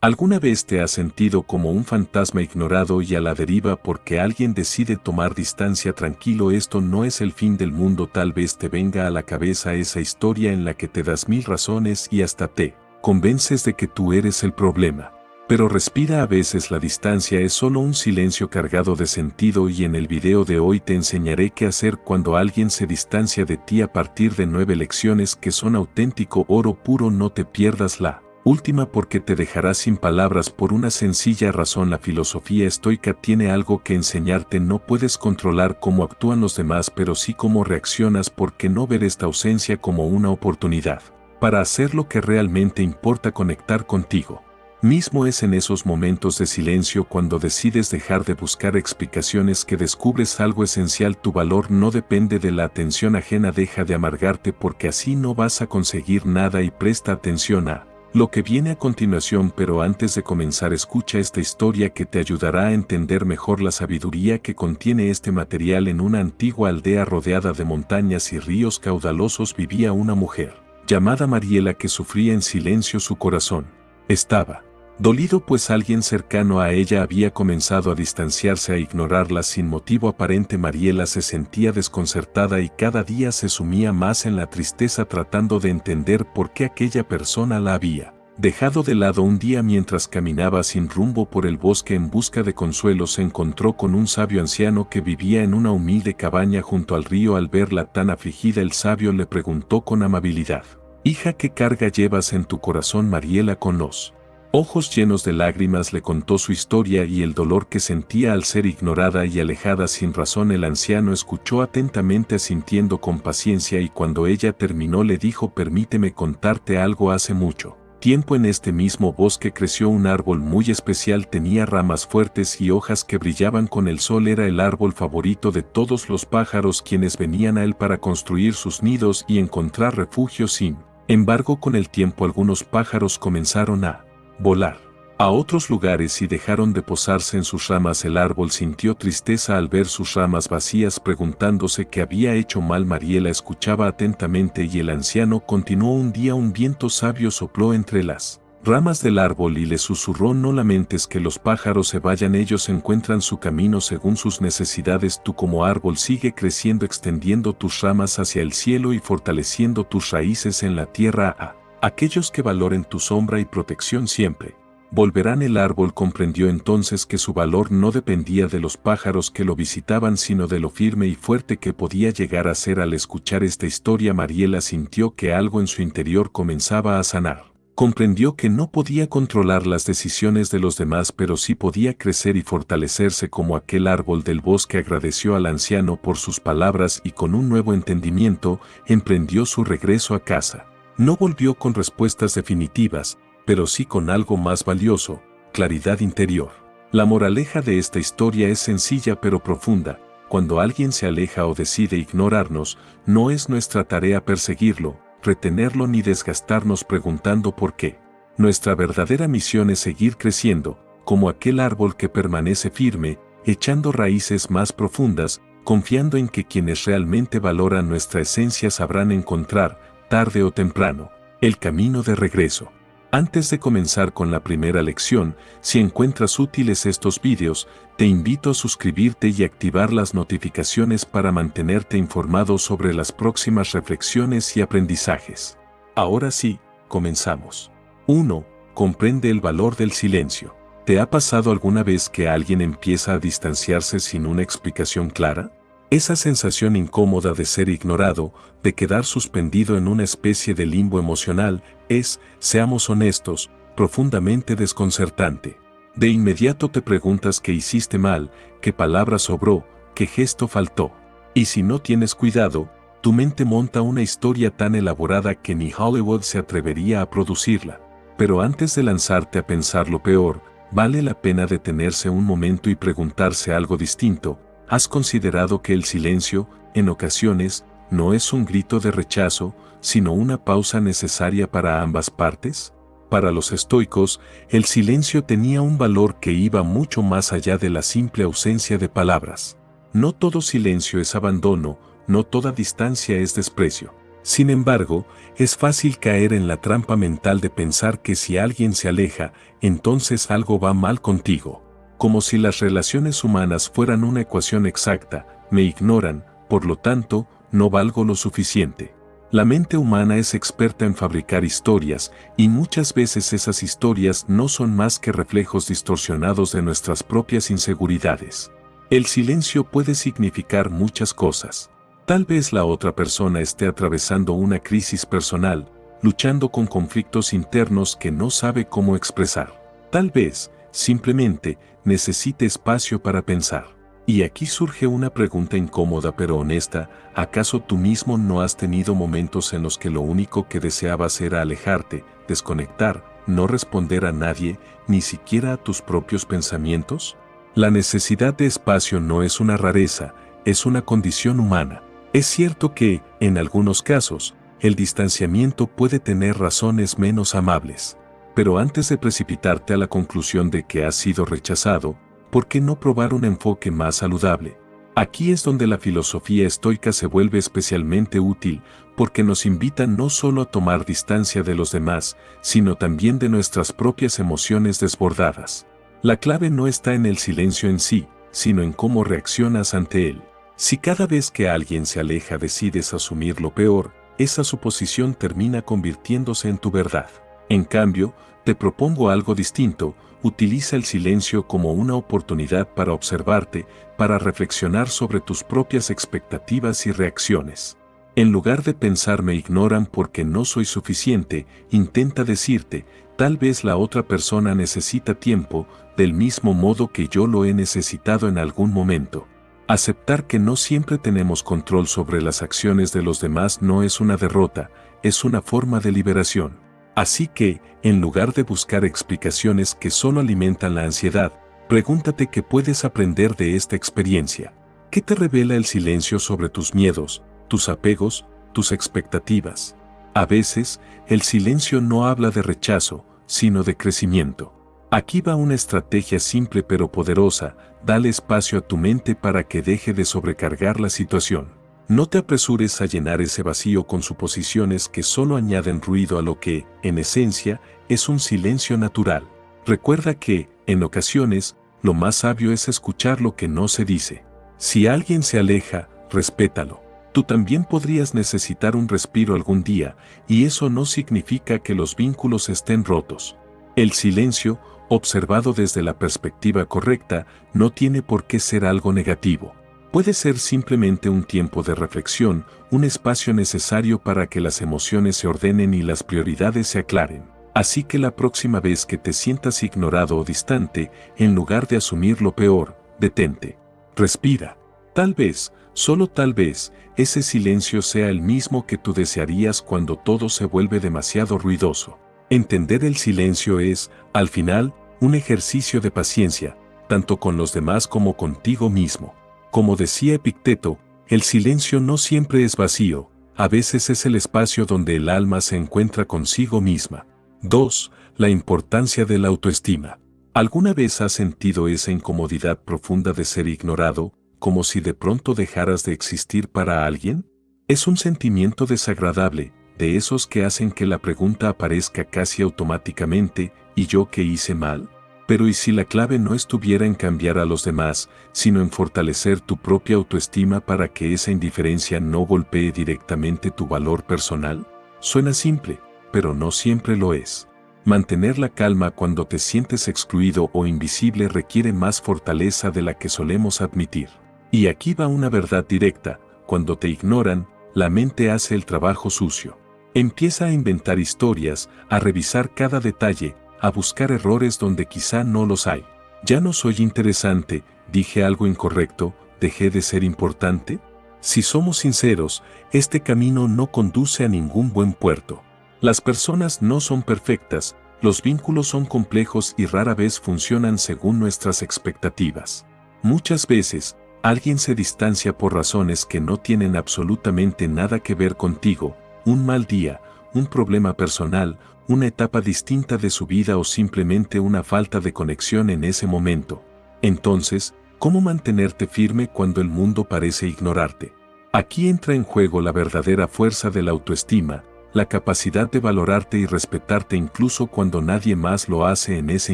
¿Alguna vez te has sentido como un fantasma ignorado y a la deriva porque alguien decide tomar distancia? Tranquilo, esto no es el fin del mundo. Tal vez te venga a la cabeza esa historia en la que te das mil razones y hasta te convences de que tú eres el problema. Pero respira, a veces la distancia es solo un silencio cargado de sentido, y en el video de hoy te enseñaré qué hacer cuando alguien se distancia de ti a partir de 9 lecciones que son auténtico oro puro. No te pierdas la última porque te dejará sin palabras por una sencilla razón. La filosofía estoica tiene algo que enseñarte. No puedes controlar cómo actúan los demás, pero sí cómo reaccionas. Porque no ver esta ausencia como una oportunidad para hacer lo que realmente importa, conectar contigo mismo. Es en esos momentos de silencio cuando decides dejar de buscar explicaciones que descubres algo esencial. Tu valor no depende de la atención ajena. Deja de amargarte porque así no vas a conseguir nada, y presta atención a lo que viene a continuación. Pero antes de comenzar, escucha esta historia que te ayudará a entender mejor la sabiduría que contiene este material. En una antigua aldea rodeada de montañas y ríos caudalosos vivía una mujer llamada Mariela que sufría en silencio. Su corazón estaba dolido, pues alguien cercano a ella había comenzado a distanciarse, a ignorarla sin motivo aparente. Mariela se sentía desconcertada y cada día se sumía más en la tristeza, tratando de entender por qué aquella persona la había dejado de lado. Un día, mientras caminaba sin rumbo por el bosque en busca de consuelo, se encontró con un sabio anciano que vivía en una humilde cabaña junto al río. Al verla tan afligida, el sabio le preguntó con amabilidad: «Hija, ¿qué carga llevas en tu corazón?». Mariela, con los ojos llenos de lágrimas, le contó su historia y el dolor que sentía al ser ignorada y alejada sin razón. El anciano escuchó atentamente, asintiendo con paciencia, y cuando ella terminó le dijo: «Permíteme contarte algo. Hace mucho tiempo en este mismo bosque creció un árbol muy especial. Tenía ramas fuertes y hojas que brillaban con el sol. Era el árbol favorito de todos los pájaros, quienes venían a él para construir sus nidos y encontrar refugio. Sin embargo, con el tiempo algunos pájaros comenzaron a volar a otros lugares y dejaron de posarse en sus ramas. El árbol sintió tristeza al ver sus ramas vacías, preguntándose qué había hecho mal. Mariela escuchaba atentamente y el anciano continuó: «Un día un viento sabio sopló entre las ramas del árbol y le susurró: no lamentes que los pájaros se vayan, ellos encuentran su camino según sus necesidades. Tú como árbol sigue creciendo, extendiendo tus ramas hacia el cielo y fortaleciendo tus raíces en la tierra. Aquellos que valoren tu sombra y protección siempre volverán». El árbol comprendió entonces que su valor no dependía de los pájaros que lo visitaban, sino de lo firme y fuerte que podía llegar a ser. Al escuchar esta historia, Mariela sintió que algo en su interior comenzaba a sanar. Comprendió que no podía controlar las decisiones de los demás, pero sí podía crecer y fortalecerse como aquel árbol del bosque. Agradeció al anciano por sus palabras y con un nuevo entendimiento emprendió su regreso a casa. No volvió con respuestas definitivas, pero sí con algo más valioso: claridad interior. La moraleja de esta historia es sencilla pero profunda. Cuando alguien se aleja o decide ignorarnos, no es nuestra tarea perseguirlo, retenerlo ni desgastarnos preguntando por qué. Nuestra verdadera misión es seguir creciendo, como aquel árbol que permanece firme, echando raíces más profundas, confiando en que quienes realmente valoran nuestra esencia sabrán encontrar, tarde o temprano, el camino de regreso. Antes de comenzar con la primera lección, si encuentras útiles estos vídeos, te invito a suscribirte y activar las notificaciones para mantenerte informado sobre las próximas reflexiones y aprendizajes. Ahora sí, comenzamos. 1. Comprende el valor del silencio. ¿Te ha pasado alguna vez que alguien empieza a distanciarse sin una explicación clara? Esa sensación incómoda de ser ignorado, de quedar suspendido en una especie de limbo emocional, es, seamos honestos, profundamente desconcertante. De inmediato te preguntas qué hiciste mal, qué palabra sobró, qué gesto faltó. Y si no tienes cuidado, tu mente monta una historia tan elaborada que ni Hollywood se atrevería a producirla. Pero antes de lanzarte a pensar lo peor, vale la pena detenerse un momento y preguntarse algo distinto. ¿Has considerado que el silencio, en ocasiones, no es un grito de rechazo, sino una pausa necesaria para ambas partes? Para los estoicos, el silencio tenía un valor que iba mucho más allá de la simple ausencia de palabras. No todo silencio es abandono, no toda distancia es desprecio. Sin embargo, es fácil caer en la trampa mental de pensar que si alguien se aleja, entonces algo va mal contigo. Como si las relaciones humanas fueran una ecuación exacta, me ignoran, por lo tanto, no valgo lo suficiente. La mente humana es experta en fabricar historias, y muchas veces esas historias no son más que reflejos distorsionados de nuestras propias inseguridades. El silencio puede significar muchas cosas. Tal vez la otra persona esté atravesando una crisis personal, luchando con conflictos internos que no sabe cómo expresar. Tal vez, simplemente, necesite espacio para pensar. Y aquí surge una pregunta incómoda pero honesta: ¿acaso tú mismo no has tenido momentos en los que lo único que deseabas era alejarte, desconectar, no responder a nadie, ni siquiera a tus propios pensamientos? La necesidad de espacio no es una rareza, es una condición humana. Es cierto que, en algunos casos, el distanciamiento puede tener razones menos amables. Pero antes de precipitarte a la conclusión de que has sido rechazado, ¿por qué no probar un enfoque más saludable? Aquí es donde la filosofía estoica se vuelve especialmente útil, porque nos invita no solo a tomar distancia de los demás, sino también de nuestras propias emociones desbordadas. La clave no está en el silencio en sí, sino en cómo reaccionas ante él. Si cada vez que alguien se aleja decides asumir lo peor, esa suposición termina convirtiéndose en tu verdad. En cambio, te propongo algo distinto: utiliza el silencio como una oportunidad para observarte, para reflexionar sobre tus propias expectativas y reacciones. En lugar de pensar me ignoran porque no soy suficiente, intenta decirte, tal vez la otra persona necesita tiempo, del mismo modo que yo lo he necesitado en algún momento. Aceptar que no siempre tenemos control sobre las acciones de los demás no es una derrota, es una forma de liberación. Así que, en lugar de buscar explicaciones que solo alimentan la ansiedad, pregúntate qué puedes aprender de esta experiencia. ¿Qué te revela el silencio sobre tus miedos, tus apegos, tus expectativas? A veces, el silencio no habla de rechazo, sino de crecimiento. Aquí va una estrategia simple pero poderosa: dale espacio a tu mente para que deje de sobrecargar la situación. No te apresures a llenar ese vacío con suposiciones que solo añaden ruido a lo que, en esencia, es un silencio natural. Recuerda que, en ocasiones, lo más sabio es escuchar lo que no se dice. Si alguien se aleja, respétalo. Tú también podrías necesitar un respiro algún día, y eso no significa que los vínculos estén rotos. El silencio, observado desde la perspectiva correcta, no tiene por qué ser algo negativo. Puede ser simplemente un tiempo de reflexión, un espacio necesario para que las emociones se ordenen y las prioridades se aclaren. Así que la próxima vez que te sientas ignorado o distante, en lugar de asumir lo peor, detente. Respira. Tal vez, solo tal vez, ese silencio sea el mismo que tú desearías cuando todo se vuelve demasiado ruidoso. Entender el silencio es, al final, un ejercicio de paciencia, tanto con los demás como contigo mismo. Como decía Epicteto, el silencio no siempre es vacío, a veces es el espacio donde el alma se encuentra consigo misma. 2. La importancia de la autoestima. ¿Alguna vez has sentido esa incomodidad profunda de ser ignorado, como si de pronto dejaras de existir para alguien? Es un sentimiento desagradable, de esos que hacen que la pregunta aparezca casi automáticamente: ¿y yo qué hice mal? Pero ¿y si la clave no estuviera en cambiar a los demás, sino en fortalecer tu propia autoestima para que esa indiferencia no golpee directamente tu valor personal? Suena simple, pero no siempre lo es. Mantener la calma cuando te sientes excluido o invisible requiere más fortaleza de la que solemos admitir. Y aquí va una verdad directa: cuando te ignoran, la mente hace el trabajo sucio. Empieza a inventar historias, a revisar cada detalle, a buscar errores donde quizá no los hay. Ya no soy interesante, dije algo incorrecto, dejé de ser importante. Si somos sinceros, este camino no conduce a ningún buen puerto. Las personas no son perfectas, los vínculos son complejos y rara vez funcionan según nuestras expectativas. Muchas veces, alguien se distancia por razones que no tienen absolutamente nada que ver contigo: un mal día, un problema personal, una etapa distinta de su vida o simplemente una falta de conexión en ese momento. Entonces, ¿cómo mantenerte firme cuando el mundo parece ignorarte? Aquí entra en juego la verdadera fuerza de la autoestima, la capacidad de valorarte y respetarte incluso cuando nadie más lo hace en ese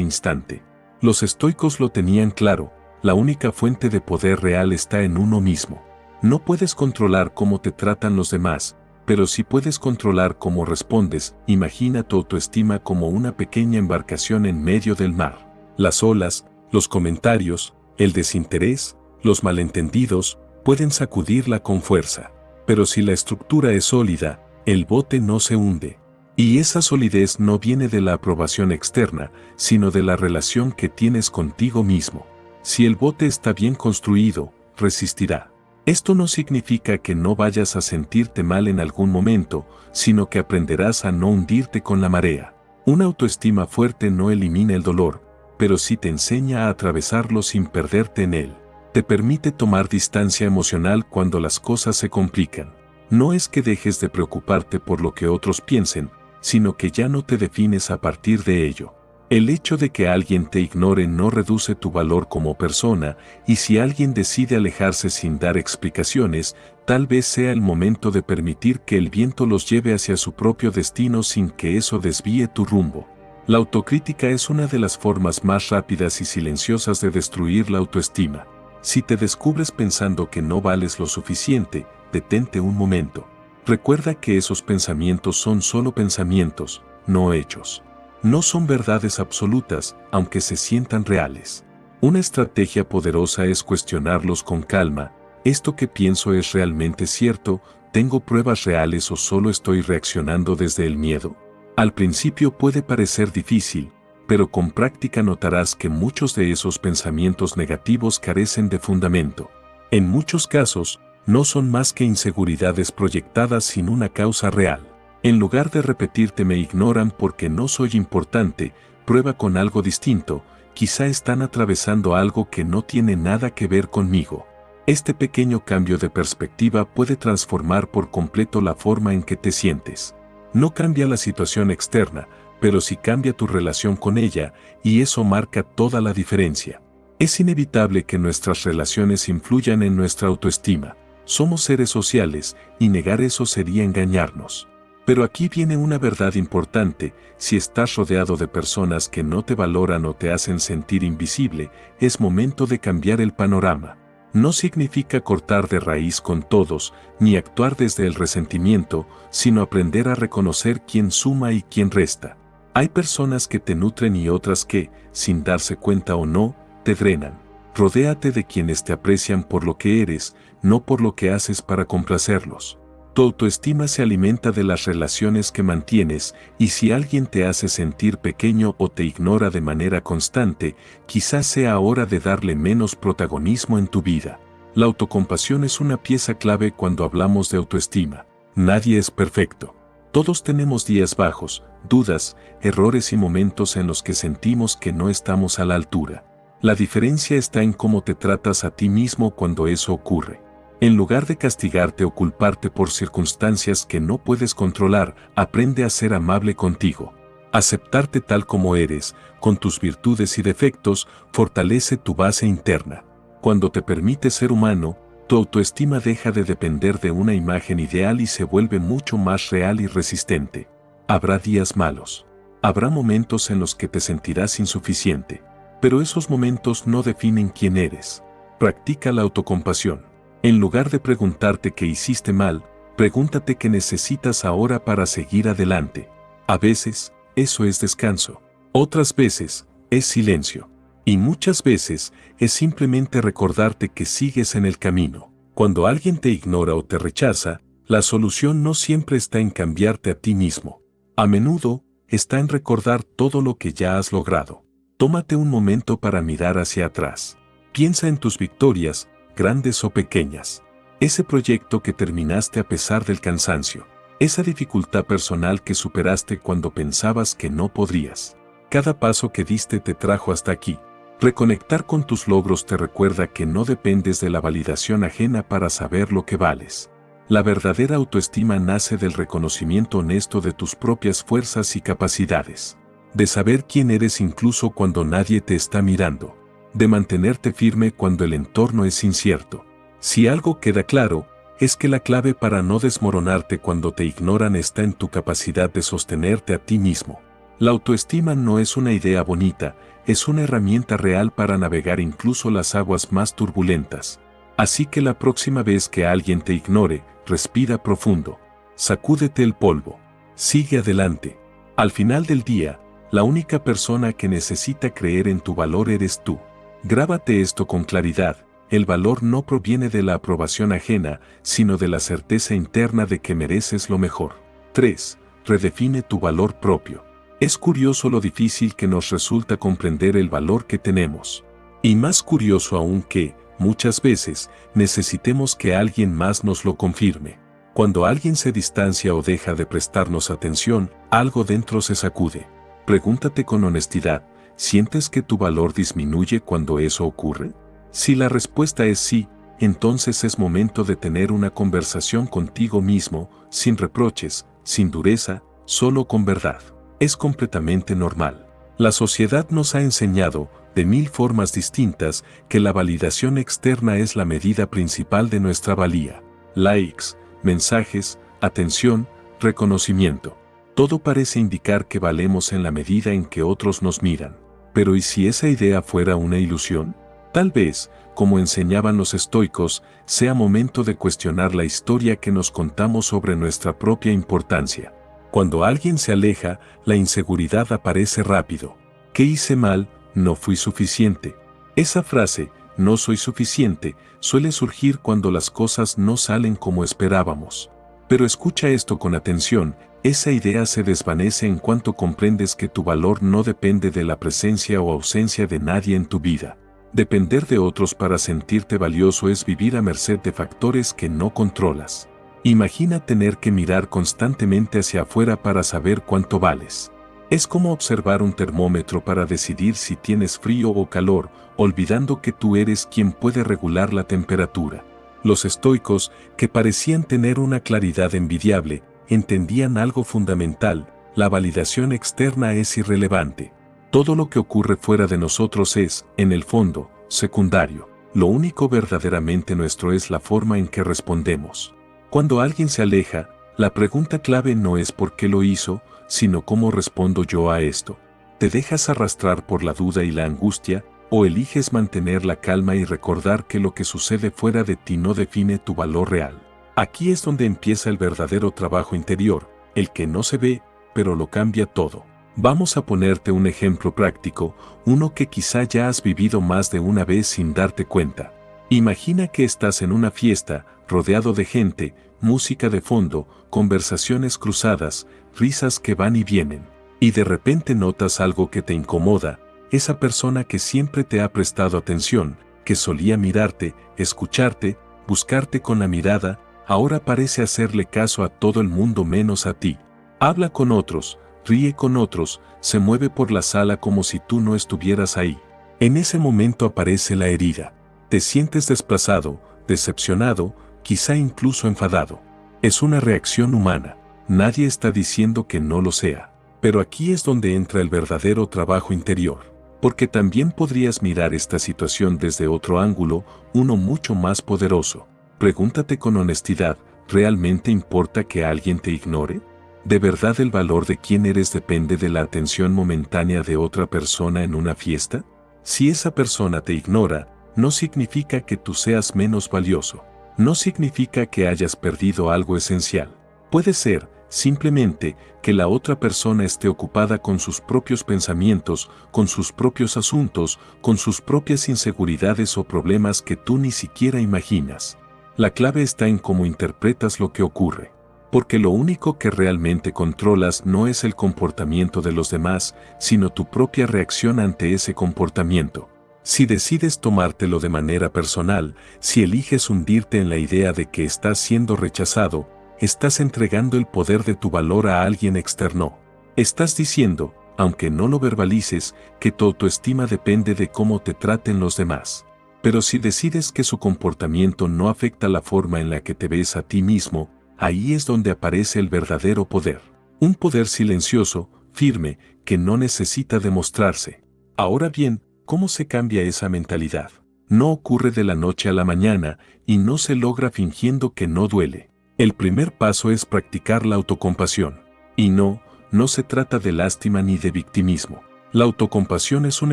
instante. Los estoicos lo tenían claro, la única fuente de poder real está en uno mismo. No puedes controlar cómo te tratan los demás, pero sí puedes controlar cómo respondes. Imagina tu autoestima como una pequeña embarcación en medio del mar. Las olas, los comentarios, el desinterés, los malentendidos, pueden sacudirla con fuerza. Pero si la estructura es sólida, el bote no se hunde. Y esa solidez no viene de la aprobación externa, sino de la relación que tienes contigo mismo. Si el bote está bien construido, resistirá. Esto no significa que no vayas a sentirte mal en algún momento, sino que aprenderás a no hundirte con la marea. Una autoestima fuerte no elimina el dolor, pero sí te enseña a atravesarlo sin perderte en él. Te permite tomar distancia emocional cuando las cosas se complican. No es que dejes de preocuparte por lo que otros piensen, sino que ya no te defines a partir de ello. El hecho de que alguien te ignore no reduce tu valor como persona, y si alguien decide alejarse sin dar explicaciones, tal vez sea el momento de permitir que el viento los lleve hacia su propio destino sin que eso desvíe tu rumbo. La autocrítica es una de las formas más rápidas y silenciosas de destruir la autoestima. Si te descubres pensando que no vales lo suficiente, detente un momento. Recuerda que esos pensamientos son solo pensamientos, no hechos. No son verdades absolutas, aunque se sientan reales. Una estrategia poderosa es cuestionarlos con calma. ¿Esto que pienso es realmente cierto? ¿Tengo pruebas reales o solo estoy reaccionando desde el miedo? Al principio puede parecer difícil, pero con práctica notarás que muchos de esos pensamientos negativos carecen de fundamento. En muchos casos, no son más que inseguridades proyectadas sin una causa real. En lugar de repetirte me ignoran porque no soy importante, prueba con algo distinto, quizá están atravesando algo que no tiene nada que ver conmigo. Este pequeño cambio de perspectiva puede transformar por completo la forma en que te sientes. No cambia la situación externa, pero sí cambia tu relación con ella, y eso marca toda la diferencia. Es inevitable que nuestras relaciones influyan en nuestra autoestima. Somos seres sociales, y negar eso sería engañarnos. Pero aquí viene una verdad importante: si estás rodeado de personas que no te valoran o te hacen sentir invisible, es momento de cambiar el panorama. No significa cortar de raíz con todos, ni actuar desde el resentimiento, sino aprender a reconocer quién suma y quién resta. Hay personas que te nutren y otras que, sin darse cuenta o no, te drenan. Rodéate de quienes te aprecian por lo que eres, no por lo que haces para complacerlos. Tu autoestima se alimenta de las relaciones que mantienes, y si alguien te hace sentir pequeño o te ignora de manera constante, quizás sea hora de darle menos protagonismo en tu vida. La autocompasión es una pieza clave cuando hablamos de autoestima. Nadie es perfecto. Todos tenemos días bajos, dudas, errores y momentos en los que sentimos que no estamos a la altura. La diferencia está en cómo te tratas a ti mismo cuando eso ocurre. En lugar de castigarte o culparte por circunstancias que no puedes controlar, aprende a ser amable contigo. Aceptarte tal como eres, con tus virtudes y defectos, fortalece tu base interna. Cuando te permites ser humano, tu autoestima deja de depender de una imagen ideal y se vuelve mucho más real y resistente. Habrá días malos. Habrá momentos en los que te sentirás insuficiente. Pero esos momentos no definen quién eres. Practica la autocompasión. En lugar de preguntarte qué hiciste mal, pregúntate qué necesitas ahora para seguir adelante. A veces, eso es descanso. Otras veces, es silencio. Y muchas veces, es simplemente recordarte que sigues en el camino. Cuando alguien te ignora o te rechaza, la solución no siempre está en cambiarte a ti mismo. A menudo, está en recordar todo lo que ya has logrado. Tómate un momento para mirar hacia atrás. Piensa en tus victorias, grandes o pequeñas. Ese proyecto que terminaste a pesar del cansancio. Esa dificultad personal que superaste cuando pensabas que no podrías. Cada paso que diste te trajo hasta aquí. Reconectar con tus logros te recuerda que no dependes de la validación ajena para saber lo que vales. La verdadera autoestima nace del reconocimiento honesto de tus propias fuerzas y capacidades. De saber quién eres incluso cuando nadie te está mirando. De mantenerte firme cuando el entorno es incierto. Si algo queda claro, es que la clave para no desmoronarte cuando te ignoran está en tu capacidad de sostenerte a ti mismo. La autoestima no es una idea bonita, es una herramienta real para navegar incluso las aguas más turbulentas. Así que la próxima vez que alguien te ignore, respira profundo. Sacúdete el polvo. Sigue adelante. Al final del día, la única persona que necesita creer en tu valor eres tú. Grábate esto con claridad. El valor no proviene de la aprobación ajena, sino de la certeza interna de que mereces lo mejor. 3. Redefine tu valor propio. Es curioso lo difícil que nos resulta comprender el valor que tenemos. Y más curioso aún que, muchas veces, necesitemos que alguien más nos lo confirme. Cuando alguien se distancia o deja de prestarnos atención, algo dentro se sacude. Pregúntate con honestidad, ¿sientes que tu valor disminuye cuando eso ocurre? Si la respuesta es sí, entonces es momento de tener una conversación contigo mismo, sin reproches, sin dureza, solo con verdad. Es completamente normal. La sociedad nos ha enseñado, de 1000 formas distintas, que la validación externa es la medida principal de nuestra valía. Likes, mensajes, atención, reconocimiento. Todo parece indicar que valemos en la medida en que otros nos miran. Pero ¿y si esa idea fuera una ilusión? Tal vez, como enseñaban los estoicos, sea momento de cuestionar la historia que nos contamos sobre nuestra propia importancia. Cuando alguien se aleja, la inseguridad aparece rápido. ¿Qué hice mal? No fui suficiente. Esa frase, no soy suficiente, suele surgir cuando las cosas no salen como esperábamos. Pero escucha esto con atención, esa idea se desvanece en cuanto comprendes que tu valor no depende de la presencia o ausencia de nadie en tu vida. Depender de otros para sentirte valioso es vivir a merced de factores que no controlas. Imagina tener que mirar constantemente hacia afuera para saber cuánto vales. Es como observar un termómetro para decidir si tienes frío o calor, olvidando que tú eres quien puede regular la temperatura. Los estoicos, que parecían tener una claridad envidiable, entendían algo fundamental: la validación externa es irrelevante. Todo lo que ocurre fuera de nosotros es, en el fondo, secundario. Lo único verdaderamente nuestro es la forma en que respondemos. Cuando alguien se aleja, la pregunta clave no es por qué lo hizo, sino cómo respondo yo a esto. ¿Te dejas arrastrar por la duda y la angustia, o eliges mantener la calma y recordar que lo que sucede fuera de ti no define tu valor real? Aquí es donde empieza el verdadero trabajo interior, el que no se ve, pero lo cambia todo. Vamos a ponerte un ejemplo práctico, uno que quizá ya has vivido más de una vez sin darte cuenta. Imagina que estás en una fiesta, rodeado de gente, música de fondo, conversaciones cruzadas, risas que van y vienen. Y de repente notas algo que te incomoda. Esa persona que siempre te ha prestado atención, que solía mirarte, escucharte, buscarte con la mirada, ahora parece hacerle caso a todo el mundo menos a ti. Habla con otros, ríe con otros, se mueve por la sala como si tú no estuvieras ahí. En ese momento aparece la herida. Te sientes desplazado, decepcionado, quizá incluso enfadado. Es una reacción humana. Nadie está diciendo que no lo sea. Pero aquí es donde entra el verdadero trabajo interior. Porque también podrías mirar esta situación desde otro ángulo, uno mucho más poderoso. Pregúntate con honestidad, ¿realmente importa que alguien te ignore? ¿De verdad el valor de quién eres depende de la atención momentánea de otra persona en una fiesta? Si esa persona te ignora, no significa que tú seas menos valioso. No significa que hayas perdido algo esencial. Puede ser, simplemente, que la otra persona esté ocupada con sus propios pensamientos, con sus propios asuntos, con sus propias inseguridades o problemas que tú ni siquiera imaginas. La clave está en cómo interpretas lo que ocurre. Porque lo único que realmente controlas no es el comportamiento de los demás, sino tu propia reacción ante ese comportamiento. Si decides tomártelo de manera personal, si eliges hundirte en la idea de que estás siendo rechazado, estás entregando el poder de tu valor a alguien externo. Estás diciendo, aunque no lo verbalices, que tu autoestima depende de cómo te traten los demás. Pero si decides que su comportamiento no afecta la forma en la que te ves a ti mismo, ahí es donde aparece el verdadero poder. Un poder silencioso, firme, que no necesita demostrarse. Ahora bien, ¿cómo se cambia esa mentalidad? No ocurre de la noche a la mañana y no se logra fingiendo que no duele. El primer paso es practicar la autocompasión. Y no se trata de lástima ni de victimismo. La autocompasión es un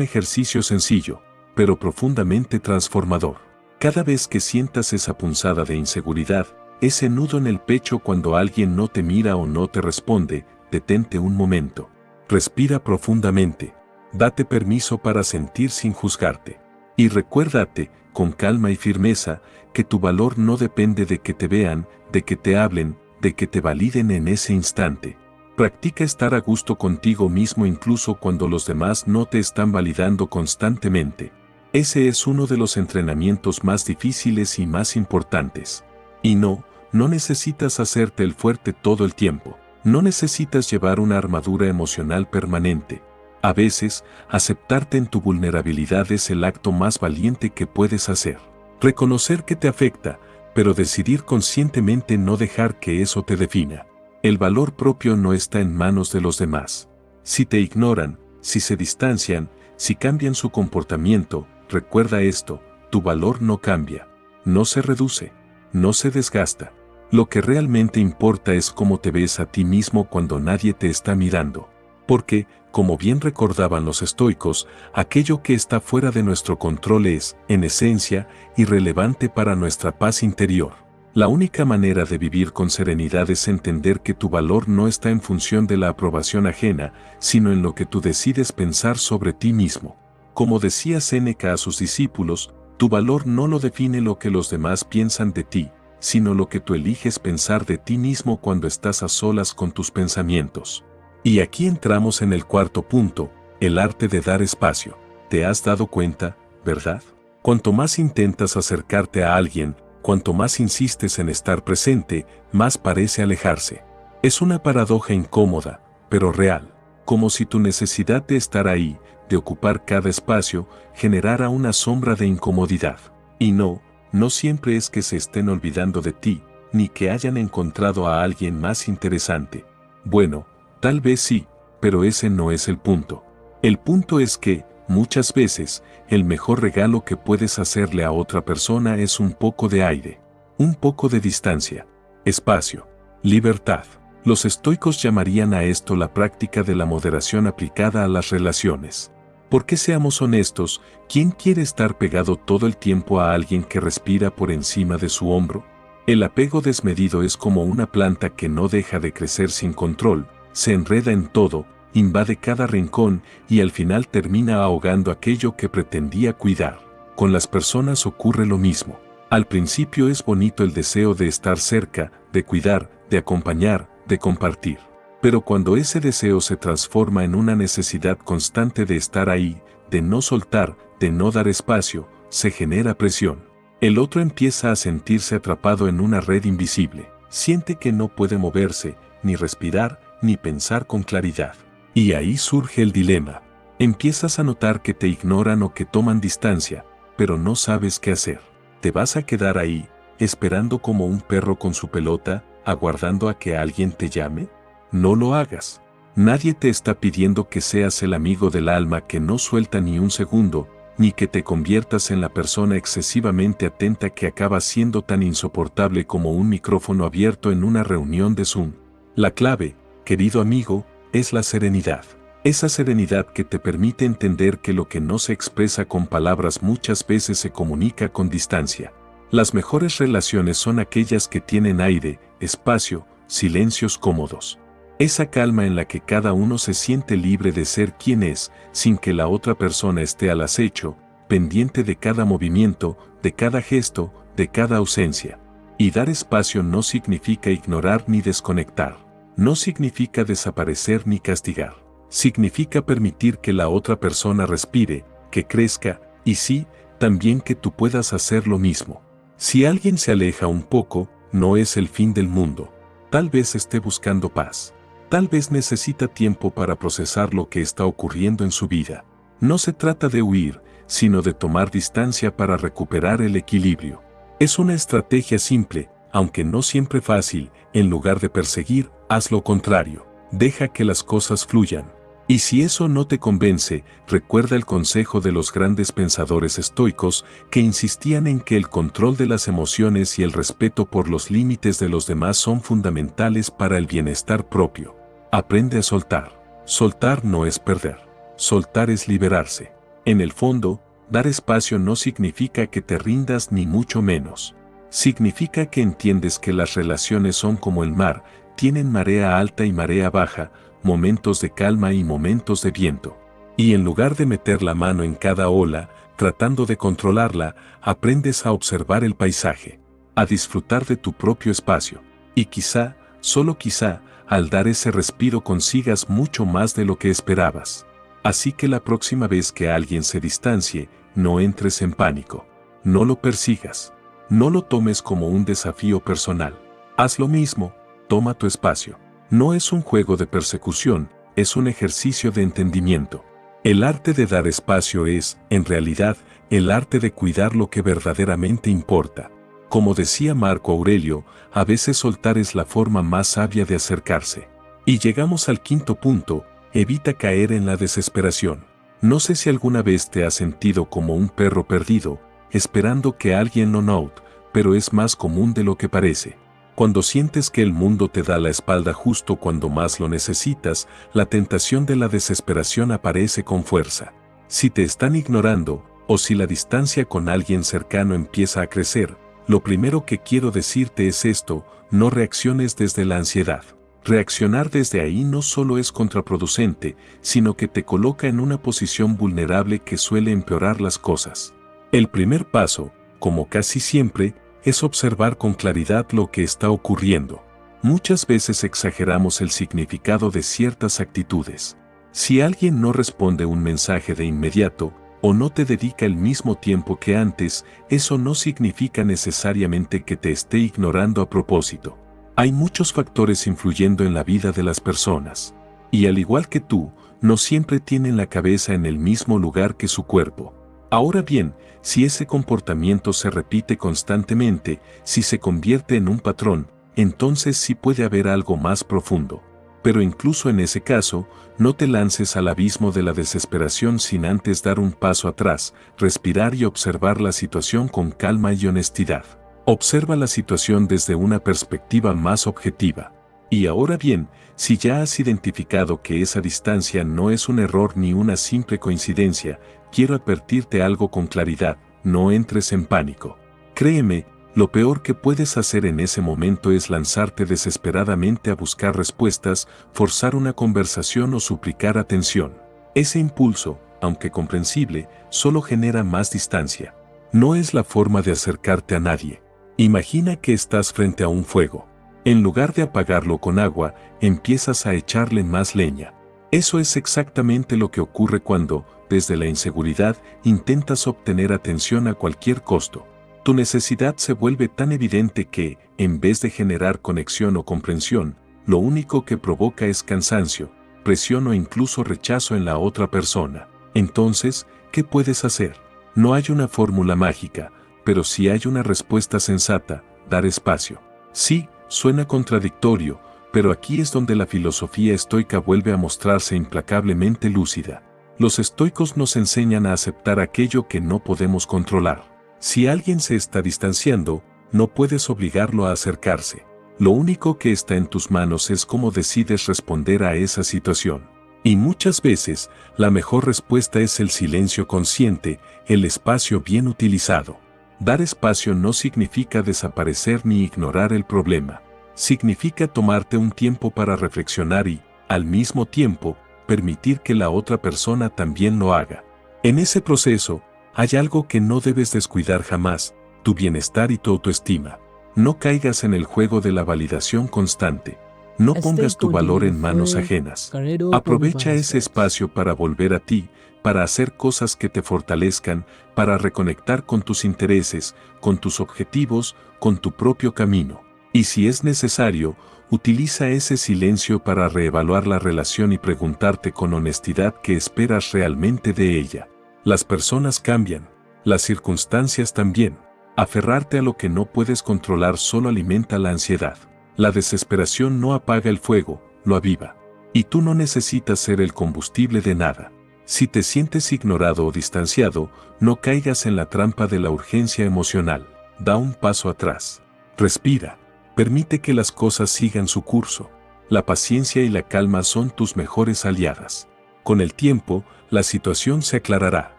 ejercicio sencillo, pero profundamente transformador. Cada vez que sientas esa punzada de inseguridad, ese nudo en el pecho cuando alguien no te mira o no te responde, detente un momento. Respira profundamente. Date permiso para sentir sin juzgarte. Y recuérdate, con calma y firmeza, que tu valor no depende de que te vean, de que te hablen, de que te validen en ese instante. Practica estar a gusto contigo mismo incluso cuando los demás no te están validando constantemente. Ese es uno de los entrenamientos más difíciles y más importantes. Y no necesitas hacerte el fuerte todo el tiempo. No necesitas llevar una armadura emocional permanente. A veces, aceptarte en tu vulnerabilidad es el acto más valiente que puedes hacer. Reconocer que te afecta, pero decidir conscientemente no dejar que eso te defina. El valor propio no está en manos de los demás. Si te ignoran, si se distancian, si cambian su comportamiento, recuerda esto, tu valor no cambia, no se reduce, no se desgasta. Lo que realmente importa es cómo te ves a ti mismo cuando nadie te está mirando. Porque, como bien recordaban los estoicos, aquello que está fuera de nuestro control es, en esencia, irrelevante para nuestra paz interior. La única manera de vivir con serenidad es entender que tu valor no está en función de la aprobación ajena, sino en lo que tú decides pensar sobre ti mismo. Como decía Séneca a sus discípulos, tu valor no lo define lo que los demás piensan de ti, sino lo que tú eliges pensar de ti mismo cuando estás a solas con tus pensamientos. Y aquí entramos en el cuarto punto, el arte de dar espacio. ¿Te has dado cuenta, verdad? Cuanto más intentas acercarte a alguien, cuanto más insistes en estar presente, más parece alejarse. Es una paradoja incómoda, pero real, como si tu necesidad de estar ahí, de ocupar cada espacio, generara una sombra de incomodidad. Y no siempre es que se estén olvidando de ti, ni que hayan encontrado a alguien más interesante. Bueno, tal vez sí, pero ese no es el punto. El punto es que, muchas veces, el mejor regalo que puedes hacerle a otra persona es un poco de aire, un poco de distancia, espacio, libertad. Los estoicos llamarían a esto la práctica de la moderación aplicada a las relaciones. Porque seamos honestos, ¿quién quiere estar pegado todo el tiempo a alguien que respira por encima de su hombro? El apego desmedido es como una planta que no deja de crecer sin control, se enreda en todo, invade cada rincón y al final termina ahogando aquello que pretendía cuidar. Con las personas ocurre lo mismo. Al principio es bonito el deseo de estar cerca, de cuidar, de acompañar, de compartir. Pero cuando ese deseo se transforma en una necesidad constante de estar ahí, de no soltar, de no dar espacio, se genera presión. El otro empieza a sentirse atrapado en una red invisible. Siente que no puede moverse, ni respirar, ni pensar con claridad. Y ahí surge el dilema. Empiezas a notar que te ignoran o que toman distancia, pero no sabes qué hacer. ¿Te vas a quedar ahí, esperando como un perro con su pelota, aguardando a que alguien te llame? No lo hagas. Nadie te está pidiendo que seas el amigo del alma que no suelta ni un segundo, ni que te conviertas en la persona excesivamente atenta que acaba siendo tan insoportable como un micrófono abierto en una reunión de Zoom. La clave, querido amigo, es la serenidad. Esa serenidad que te permite entender que lo que no se expresa con palabras muchas veces se comunica con distancia. Las mejores relaciones son aquellas que tienen aire, espacio, silencios cómodos. Esa calma en la que cada uno se siente libre de ser quien es, sin que la otra persona esté al acecho, pendiente de cada movimiento, de cada gesto, de cada ausencia. Y dar espacio no significa ignorar ni desconectar. No significa desaparecer ni castigar. Significa permitir que la otra persona respire, que crezca, y sí, también que tú puedas hacer lo mismo. Si alguien se aleja un poco, no es el fin del mundo. Tal vez esté buscando paz. Tal vez necesita tiempo para procesar lo que está ocurriendo en su vida. No se trata de huir, sino de tomar distancia para recuperar el equilibrio. Es una estrategia simple, aunque no siempre fácil. En lugar de perseguir, haz lo contrario. Deja que las cosas fluyan. Y si eso no te convence, recuerda el consejo de los grandes pensadores estoicos que insistían en que el control de las emociones y el respeto por los límites de los demás son fundamentales para el bienestar propio. Aprende a soltar. Soltar no es perder. Soltar es liberarse. En el fondo, dar espacio no significa que te rindas ni mucho menos. Significa que entiendes que las relaciones son como el mar, tienen marea alta y marea baja, momentos de calma y momentos de viento. Y en lugar de meter la mano en cada ola, tratando de controlarla, aprendes a observar el paisaje, a disfrutar de tu propio espacio. Y quizá, solo quizá, al dar ese respiro consigas mucho más de lo que esperabas. Así que la próxima vez que alguien se distancie, no entres en pánico. No lo persigas. No lo tomes como un desafío personal. Haz lo mismo, toma tu espacio. No es un juego de persecución, es un ejercicio de entendimiento. El arte de dar espacio es, en realidad, el arte de cuidar lo que verdaderamente importa. Como decía Marco Aurelio, a veces soltar es la forma más sabia de acercarse. Y llegamos al quinto punto, evita caer en la desesperación. No sé si alguna vez te has sentido como un perro perdido, esperando que alguien lo note, pero es más común de lo que parece. Cuando sientes que el mundo te da la espalda justo cuando más lo necesitas, la tentación de la desesperación aparece con fuerza. Si te están ignorando, o si la distancia con alguien cercano empieza a crecer, lo primero que quiero decirte es esto: no reacciones desde la ansiedad. Reaccionar desde ahí no solo es contraproducente, sino que te coloca en una posición vulnerable que suele empeorar las cosas. El primer paso, como casi siempre, es observar con claridad lo que está ocurriendo. Muchas veces exageramos el significado de ciertas actitudes. Si alguien no responde un mensaje de inmediato, o no te dedica el mismo tiempo que antes, eso no significa necesariamente que te esté ignorando a propósito. Hay muchos factores influyendo en la vida de las personas. Y al igual que tú, no siempre tienen la cabeza en el mismo lugar que su cuerpo. Ahora bien, si ese comportamiento se repite constantemente, si se convierte en un patrón, entonces sí puede haber algo más profundo. Pero incluso en ese caso, no te lances al abismo de la desesperación sin antes dar un paso atrás, respirar y observar la situación con calma y honestidad. Observa la situación desde una perspectiva más objetiva. Y ahora bien, si ya has identificado que esa distancia no es un error ni una simple coincidencia, quiero advertirte algo con claridad: no entres en pánico. Créeme, lo peor que puedes hacer en ese momento es lanzarte desesperadamente a buscar respuestas, forzar una conversación o suplicar atención. Ese impulso, aunque comprensible, solo genera más distancia. No es la forma de acercarte a nadie. Imagina que estás frente a un fuego. En lugar de apagarlo con agua, empiezas a echarle más leña. Eso es exactamente lo que ocurre cuando, desde la inseguridad, intentas obtener atención a cualquier costo. Tu necesidad se vuelve tan evidente que, en vez de generar conexión o comprensión, lo único que provoca es cansancio, presión o incluso rechazo en la otra persona. Entonces, ¿qué puedes hacer? No hay una fórmula mágica, pero sí hay una respuesta sensata: dar espacio. Sí, suena contradictorio, pero aquí es donde la filosofía estoica vuelve a mostrarse implacablemente lúcida. Los estoicos nos enseñan a aceptar aquello que no podemos controlar. Si alguien se está distanciando, no puedes obligarlo a acercarse. Lo único que está en tus manos es cómo decides responder a esa situación. Y muchas veces, la mejor respuesta es el silencio consciente, el espacio bien utilizado. Dar espacio no significa desaparecer ni ignorar el problema. Significa tomarte un tiempo para reflexionar y, al mismo tiempo, permitir que la otra persona también lo haga. En ese proceso, hay algo que no debes descuidar jamás: tu bienestar y tu autoestima. No caigas en el juego de la validación constante. No pongas tu valor en manos ajenas. Aprovecha ese espacio para volver a ti, para hacer cosas que te fortalezcan, para reconectar con tus intereses, con tus objetivos, con tu propio camino. Y si es necesario, utiliza ese silencio para reevaluar la relación y preguntarte con honestidad qué esperas realmente de ella. Las personas cambian, las circunstancias también. Aferrarte a lo que no puedes controlar solo alimenta la ansiedad. La desesperación no apaga el fuego, lo aviva. Y tú no necesitas ser el combustible de nada. Si te sientes ignorado o distanciado, no caigas en la trampa de la urgencia emocional. Da un paso atrás. Respira. Permite que las cosas sigan su curso. La paciencia y la calma son tus mejores aliadas. Con el tiempo, la situación se aclarará.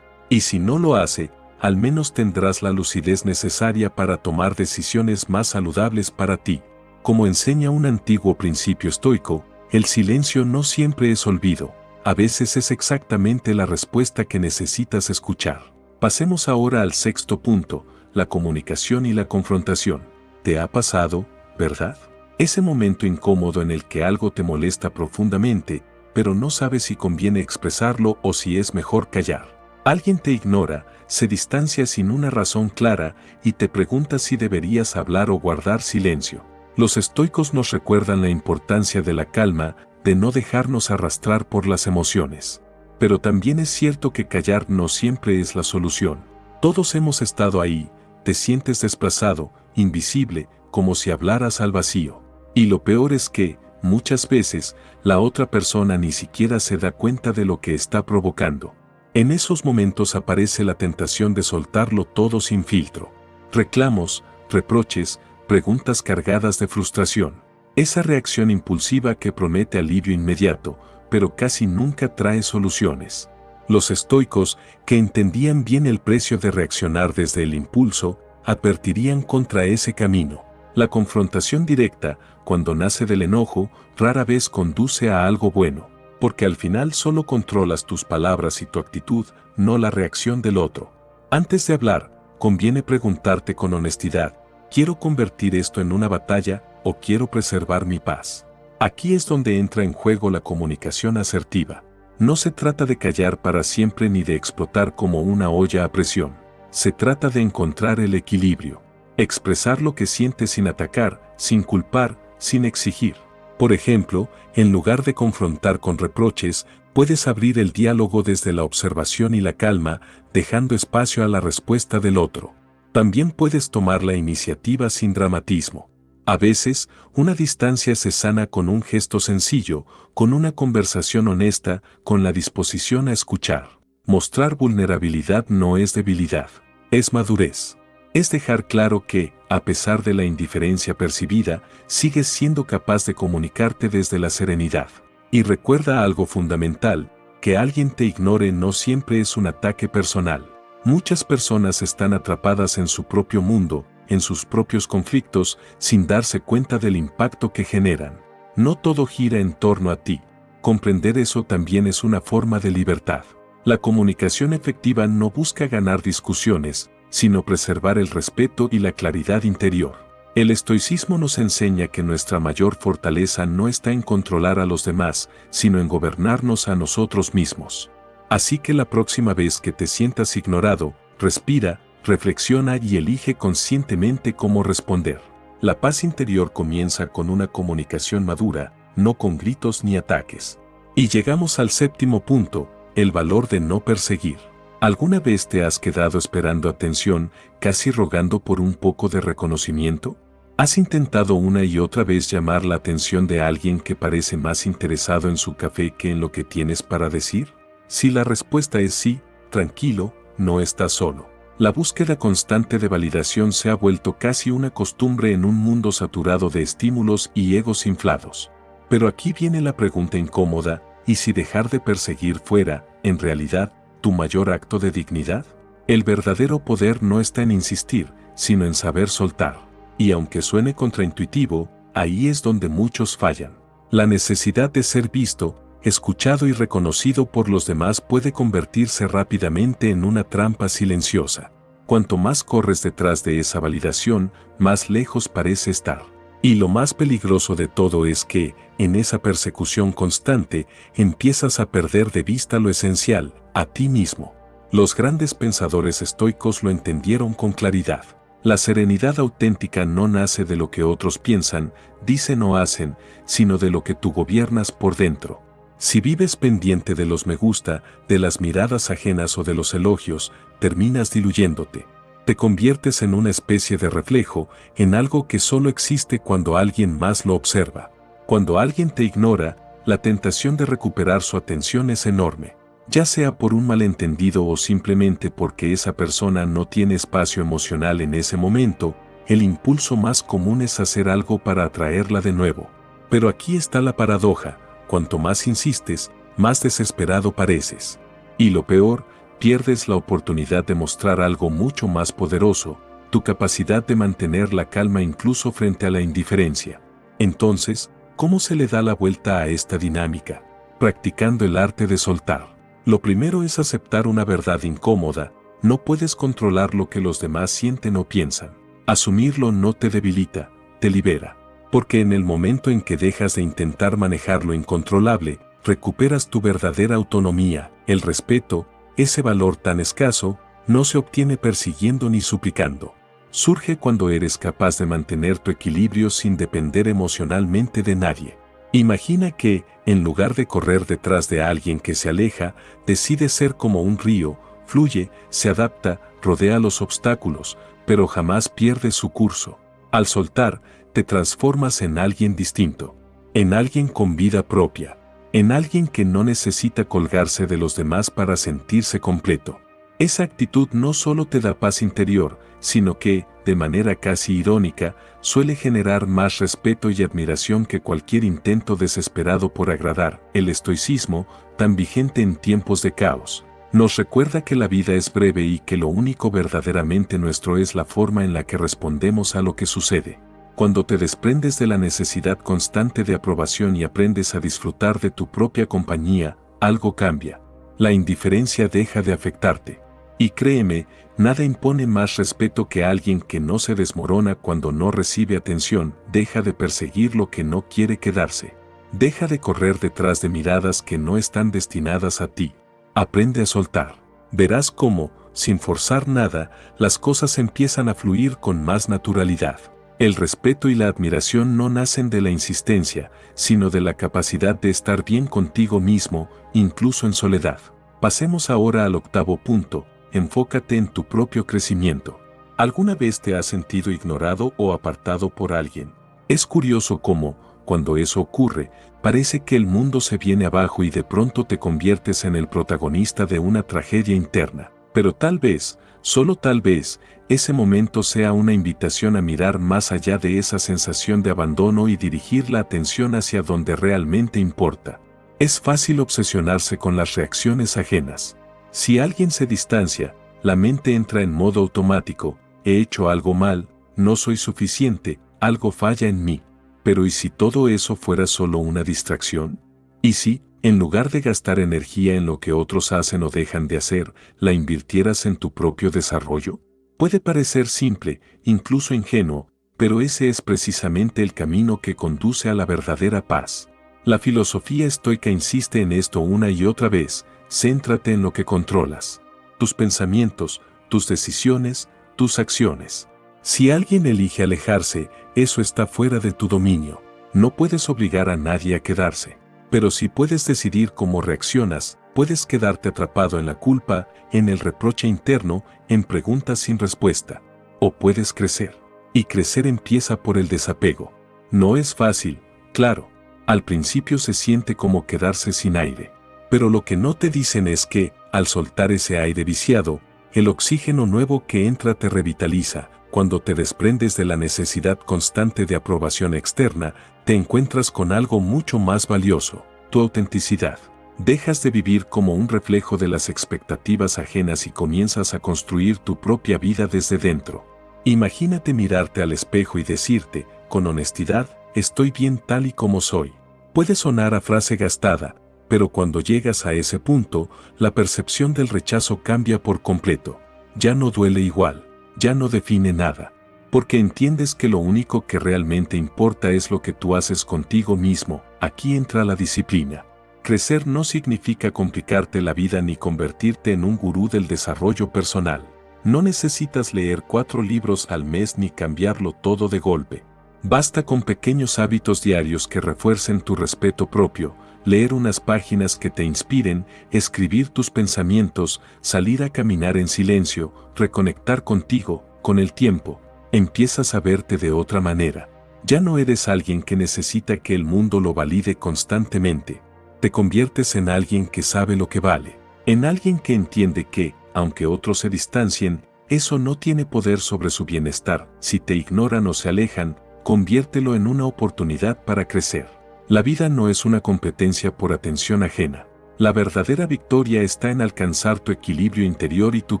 Y si no lo hace, al menos tendrás la lucidez necesaria para tomar decisiones más saludables para ti. Como enseña un antiguo principio estoico, el silencio no siempre es olvido. A veces es exactamente la respuesta que necesitas escuchar. Pasemos ahora al sexto punto, la comunicación y la confrontación. ¿Te ha pasado, verdad? Ese momento incómodo en el que algo te molesta profundamente, pero no sabes si conviene expresarlo o si es mejor callar. Alguien te ignora, se distancia sin una razón clara y te pregunta si deberías hablar o guardar silencio. Los estoicos nos recuerdan la importancia de la calma, de no dejarnos arrastrar por las emociones. Pero también es cierto que callar no siempre es la solución. Todos hemos estado ahí, te sientes desplazado, invisible, como si hablaras al vacío. Y lo peor es que, muchas veces, la otra persona ni siquiera se da cuenta de lo que está provocando. En esos momentos aparece la tentación de soltarlo todo sin filtro. Reclamos, reproches, preguntas cargadas de frustración. Esa reacción impulsiva que promete alivio inmediato, pero casi nunca trae soluciones. Los estoicos, que entendían bien el precio de reaccionar desde el impulso, advertirían contra ese camino. La confrontación directa, cuando nace del enojo, rara vez conduce a algo bueno, porque al final solo controlas tus palabras y tu actitud, no la reacción del otro. Antes de hablar, conviene preguntarte con honestidad, ¿quiero convertir esto en una batalla o quiero preservar mi paz? Aquí es donde entra en juego la comunicación asertiva. No se trata de callar para siempre ni de explotar como una olla a presión. Se trata de encontrar el equilibrio. Expresar lo que sientes sin atacar, sin culpar, sin exigir. Por ejemplo, en lugar de confrontar con reproches, puedes abrir el diálogo desde la observación y la calma, dejando espacio a la respuesta del otro. También puedes tomar la iniciativa sin dramatismo. A veces, una distancia se sana con un gesto sencillo, con una conversación honesta, con la disposición a escuchar. Mostrar vulnerabilidad no es debilidad, es madurez. Es dejar claro que, a pesar de la indiferencia percibida, sigues siendo capaz de comunicarte desde la serenidad. Y recuerda algo fundamental, que alguien te ignore no siempre es un ataque personal. Muchas personas están atrapadas en su propio mundo, en sus propios conflictos, sin darse cuenta del impacto que generan. No todo gira en torno a ti. Comprender eso también es una forma de libertad. La comunicación efectiva no busca ganar discusiones, sino preservar el respeto y la claridad interior. El estoicismo nos enseña que nuestra mayor fortaleza no está en controlar a los demás, sino en gobernarnos a nosotros mismos. Así que la próxima vez que te sientas ignorado, respira, reflexiona y elige conscientemente cómo responder. La paz interior comienza con una comunicación madura, no con gritos ni ataques. Y llegamos al séptimo punto, el valor de no perseguir. ¿Alguna vez te has quedado esperando atención, casi rogando por un poco de reconocimiento? ¿Has intentado una y otra vez llamar la atención de alguien que parece más interesado en su café que en lo que tienes para decir? Si la respuesta es sí, tranquilo, no estás solo. La búsqueda constante de validación se ha vuelto casi una costumbre en un mundo saturado de estímulos y egos inflados. Pero aquí viene la pregunta incómoda, ¿y si dejar de perseguir fuera, en realidad, tu mayor acto de dignidad? El verdadero poder no está en insistir, sino en saber soltar. Y aunque suene contraintuitivo, ahí es donde muchos fallan. La necesidad de ser visto, escuchado y reconocido por los demás puede convertirse rápidamente en una trampa silenciosa. Cuanto más corres detrás de esa validación, más lejos parece estar. Y lo más peligroso de todo es que, en esa persecución constante, empiezas a perder de vista lo esencial, a ti mismo. Los grandes pensadores estoicos lo entendieron con claridad. La serenidad auténtica no nace de lo que otros piensan, dicen o hacen, sino de lo que tú gobiernas por dentro. Si vives pendiente de los me gusta, de las miradas ajenas o de los elogios, terminas diluyéndote. Te conviertes en una especie de reflejo, en algo que solo existe cuando alguien más lo observa. Cuando alguien te ignora, La tentación de recuperar su atención es enorme, ya sea por un malentendido o simplemente porque esa persona no tiene espacio emocional en ese momento. El impulso más común es hacer algo para atraerla de nuevo. Pero aquí está la paradoja: cuanto más insistes, más desesperado pareces. Y lo peor, pierdes la oportunidad de mostrar algo mucho más poderoso: tu capacidad de mantener la calma incluso frente a la indiferencia. Entonces, ¿cómo se le da la vuelta a esta dinámica? Practicando el arte de soltar. Lo primero es aceptar una verdad incómoda: no puedes controlar lo que los demás sienten o piensan. Asumirlo no te debilita, te libera. Porque en el momento en que dejas de intentar manejar lo incontrolable, recuperas tu verdadera autonomía. El respeto, ese valor tan escaso, no se obtiene persiguiendo ni suplicando. Surge cuando eres capaz de mantener tu equilibrio sin depender emocionalmente de nadie. Imagina que, en lugar de correr detrás de alguien que se aleja, decides ser como un río: fluye, se adapta, rodea los obstáculos, pero jamás pierde su curso. Al soltar, te transformas en alguien distinto, en alguien con vida propia, en alguien que no necesita colgarse de los demás para sentirse completo. Esa actitud no solo te da paz interior, sino que, de manera casi irónica, suele generar más respeto y admiración que cualquier intento desesperado por agradar. El estoicismo, tan vigente en tiempos de caos, nos recuerda que la vida es breve y que lo único verdaderamente nuestro es la forma en la que respondemos a lo que sucede. Cuando te desprendes de la necesidad constante de aprobación y aprendes a disfrutar de tu propia compañía, algo cambia. La indiferencia deja de afectarte. Y créeme, nada impone más respeto que alguien que no se desmorona cuando no recibe atención. Deja de perseguir lo que no quiere quedarse. Deja de correr detrás de miradas que no están destinadas a ti. Aprende a soltar. Verás cómo, sin forzar nada, las cosas empiezan a fluir con más naturalidad. El respeto y la admiración no nacen de la insistencia, sino de la capacidad de estar bien contigo mismo, incluso en soledad. Pasemos ahora al octavo punto: enfócate en tu propio crecimiento. ¿Alguna vez te has sentido ignorado o apartado por alguien? Es curioso cómo, cuando eso ocurre, parece que el mundo se viene abajo y de pronto te conviertes en el protagonista de una tragedia interna. Pero tal vez, solo tal vez, ese momento sea una invitación a mirar más allá de esa sensación de abandono y dirigir la atención hacia donde realmente importa. Es fácil obsesionarse con las reacciones ajenas. Si alguien se distancia, la mente entra en modo automático: he hecho algo mal, no soy suficiente, algo falla en mí. Pero ¿y si todo eso fuera solo una distracción? ¿Y si, en lugar de gastar energía en lo que otros hacen o dejan de hacer, la invirtieras en tu propio desarrollo? Puede parecer simple, incluso ingenuo, pero ese es precisamente el camino que conduce a la verdadera paz. La filosofía estoica insiste en esto una y otra vez: céntrate en lo que controlas. Tus pensamientos, tus decisiones, tus acciones. Si alguien elige alejarse, eso está fuera de tu dominio. No puedes obligar a nadie a quedarse. Pero si puedes decidir cómo reaccionas, puedes quedarte atrapado en la culpa, en el reproche interno, en preguntas sin respuesta. O puedes crecer. Y crecer empieza por el desapego. No es fácil, claro. Al principio se siente como quedarse sin aire. Pero lo que no te dicen es que, al soltar ese aire viciado, el oxígeno nuevo que entra te revitaliza. Cuando te desprendes de la necesidad constante de aprobación externa, te encuentras con algo mucho más valioso: tu autenticidad. Dejas de vivir como un reflejo de las expectativas ajenas y comienzas a construir tu propia vida desde dentro. Imagínate mirarte al espejo y decirte, con honestidad: estoy bien tal y como soy. Puede sonar a frase gastada, pero cuando llegas a ese punto, la percepción del rechazo cambia por completo. Ya no duele igual. Ya no define nada, porque entiendes que lo único que realmente importa es lo que tú haces contigo mismo. Aquí entra la disciplina. Crecer no significa complicarte la vida ni convertirte en un gurú del desarrollo personal. No necesitas leer 4 libros al mes ni cambiarlo todo de golpe. Basta con pequeños hábitos diarios que refuercen tu respeto propio: leer unas páginas que te inspiren, escribir tus pensamientos, salir a caminar en silencio, reconectar contigo. Con el tiempo, empiezas a verte de otra manera. Ya no eres alguien que necesita que el mundo lo valide constantemente. Te conviertes en alguien que sabe lo que vale. En alguien que entiende que, aunque otros se distancien, eso no tiene poder sobre su bienestar. Si te ignoran o se alejan, conviértelo en una oportunidad para crecer. La vida no es una competencia por atención ajena. La verdadera victoria está en alcanzar tu equilibrio interior y tu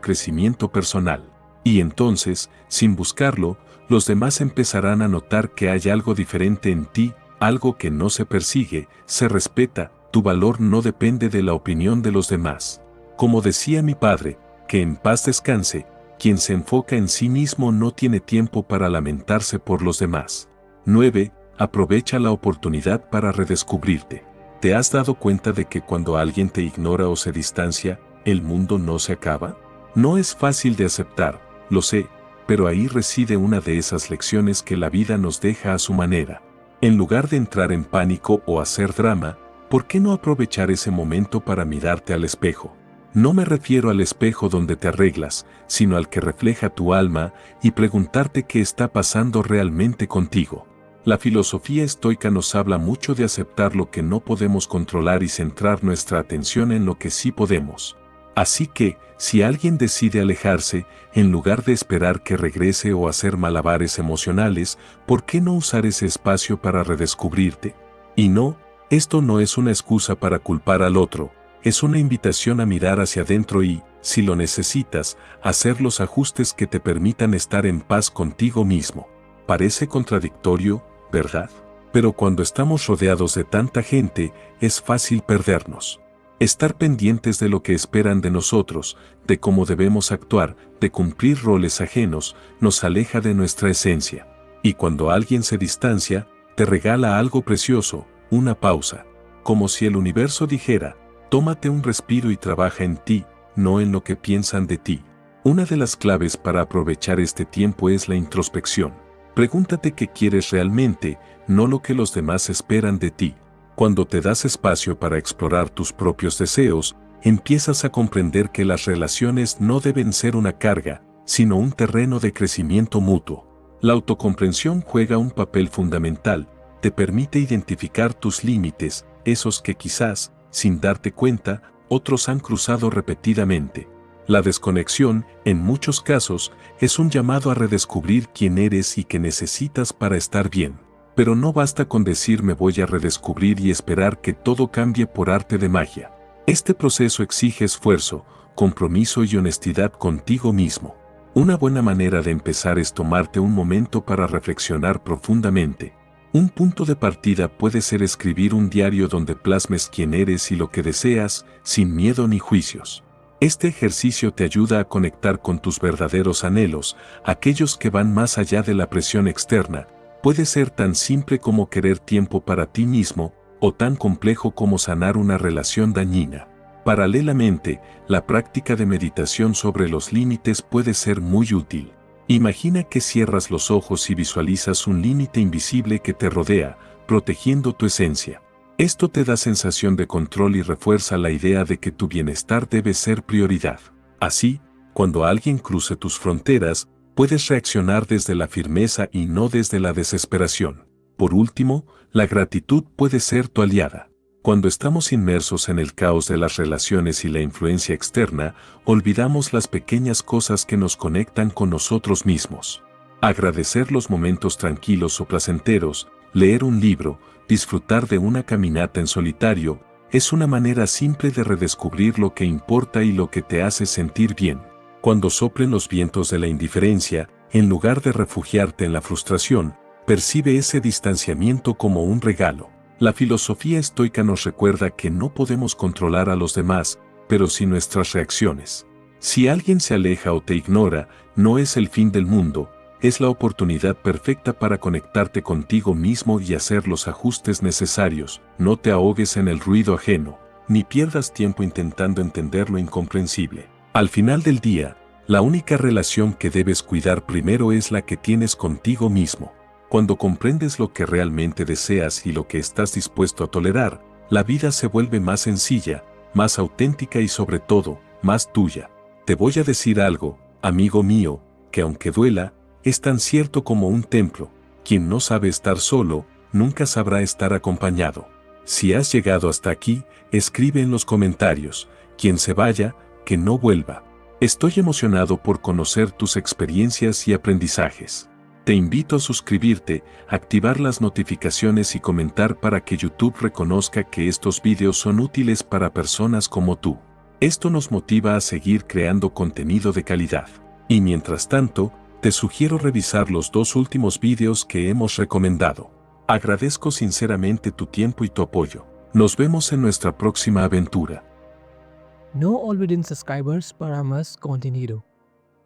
crecimiento personal. Y entonces, sin buscarlo, los demás empezarán a notar que hay algo diferente en ti, algo que no se persigue, se respeta. Tu valor no depende de la opinión de los demás. Como decía mi padre, que en paz descanse, quien se enfoca en sí mismo no tiene tiempo para lamentarse por los demás. 9. Aprovecha la oportunidad para redescubrirte. ¿Te has dado cuenta de que cuando alguien te ignora o se distancia, el mundo no se acaba? No es fácil de aceptar, lo sé, pero ahí reside una de esas lecciones que la vida nos deja a su manera. En lugar de entrar en pánico o hacer drama, ¿por qué no aprovechar ese momento para mirarte al espejo? No me refiero al espejo donde te arreglas, sino al que refleja tu alma y preguntarte qué está pasando realmente contigo. La filosofía estoica nos habla mucho de aceptar lo que no podemos controlar y centrar nuestra atención en lo que sí podemos. Así que, si alguien decide alejarse, en lugar de esperar que regrese o hacer malabares emocionales, ¿por qué no usar ese espacio para redescubrirte? Y no, esto no es una excusa para culpar al otro, es una invitación a mirar hacia adentro y, si lo necesitas, hacer los ajustes que te permitan estar en paz contigo mismo. Parece contradictorio, ¿verdad? Pero cuando estamos rodeados de tanta gente, es fácil perdernos. Estar pendientes de lo que esperan de nosotros, de cómo debemos actuar, de cumplir roles ajenos, nos aleja de nuestra esencia. Y cuando alguien se distancia, te regala algo precioso, una pausa. Como si el universo dijera, tómate un respiro y trabaja en ti, no en lo que piensan de ti. Una de las claves para aprovechar este tiempo es la introspección. Pregúntate qué quieres realmente, no lo que los demás esperan de ti. Cuando te das espacio para explorar tus propios deseos, empiezas a comprender que las relaciones no deben ser una carga, sino un terreno de crecimiento mutuo. La autocomprensión juega un papel fundamental, te permite identificar tus límites, esos que quizás, sin darte cuenta, otros han cruzado repetidamente. La desconexión, en muchos casos, es un llamado a redescubrir quién eres y qué necesitas para estar bien. Pero no basta con decir me voy a redescubrir y esperar que todo cambie por arte de magia. Este proceso exige esfuerzo, compromiso y honestidad contigo mismo. Una buena manera de empezar es tomarte un momento para reflexionar profundamente. Un punto de partida puede ser escribir un diario donde plasmes quién eres y lo que deseas, sin miedo ni juicios. Este ejercicio te ayuda a conectar con tus verdaderos anhelos, aquellos que van más allá de la presión externa. Puede ser tan simple como querer tiempo para ti mismo, o tan complejo como sanar una relación dañina. Paralelamente, la práctica de meditación sobre los límites puede ser muy útil. Imagina que cierras los ojos y visualizas un límite invisible que te rodea, protegiendo tu esencia. Esto te da sensación de control y refuerza la idea de que tu bienestar debe ser prioridad. Así, cuando alguien cruce tus fronteras, puedes reaccionar desde la firmeza y no desde la desesperación. Por último, la gratitud puede ser tu aliada. Cuando estamos inmersos en el caos de las relaciones y la influencia externa, olvidamos las pequeñas cosas que nos conectan con nosotros mismos. Agradecer los momentos tranquilos o placenteros, leer un libro, disfrutar de una caminata en solitario, es una manera simple de redescubrir lo que importa y lo que te hace sentir bien. Cuando soplen los vientos de la indiferencia, en lugar de refugiarte en la frustración, percibe ese distanciamiento como un regalo. La filosofía estoica nos recuerda que no podemos controlar a los demás, pero sí nuestras reacciones. Si alguien se aleja o te ignora, no es el fin del mundo, es la oportunidad perfecta para conectarte contigo mismo y hacer los ajustes necesarios. No te ahogues en el ruido ajeno, ni pierdas tiempo intentando entender lo incomprensible. Al final del día, la única relación que debes cuidar primero es la que tienes contigo mismo. Cuando comprendes lo que realmente deseas y lo que estás dispuesto a tolerar, la vida se vuelve más sencilla, más auténtica y sobre todo, más tuya. Te voy a decir algo, amigo mío, que aunque duela, es tan cierto como un templo. Quien no sabe estar solo, nunca sabrá estar acompañado. Si has llegado hasta aquí, escribe en los comentarios, quien se vaya, que no vuelva. Estoy emocionado por conocer tus experiencias y aprendizajes. Te invito a suscribirte, activar las notificaciones y comentar para que YouTube reconozca que estos vídeos son útiles para personas como tú. Esto nos motiva a seguir creando contenido de calidad. Y mientras tanto, te sugiero revisar los 2 últimos vídeos que hemos recomendado. Agradezco sinceramente tu tiempo y tu apoyo. Nos vemos en nuestra próxima aventura. No olvidin subscribers para más contenido.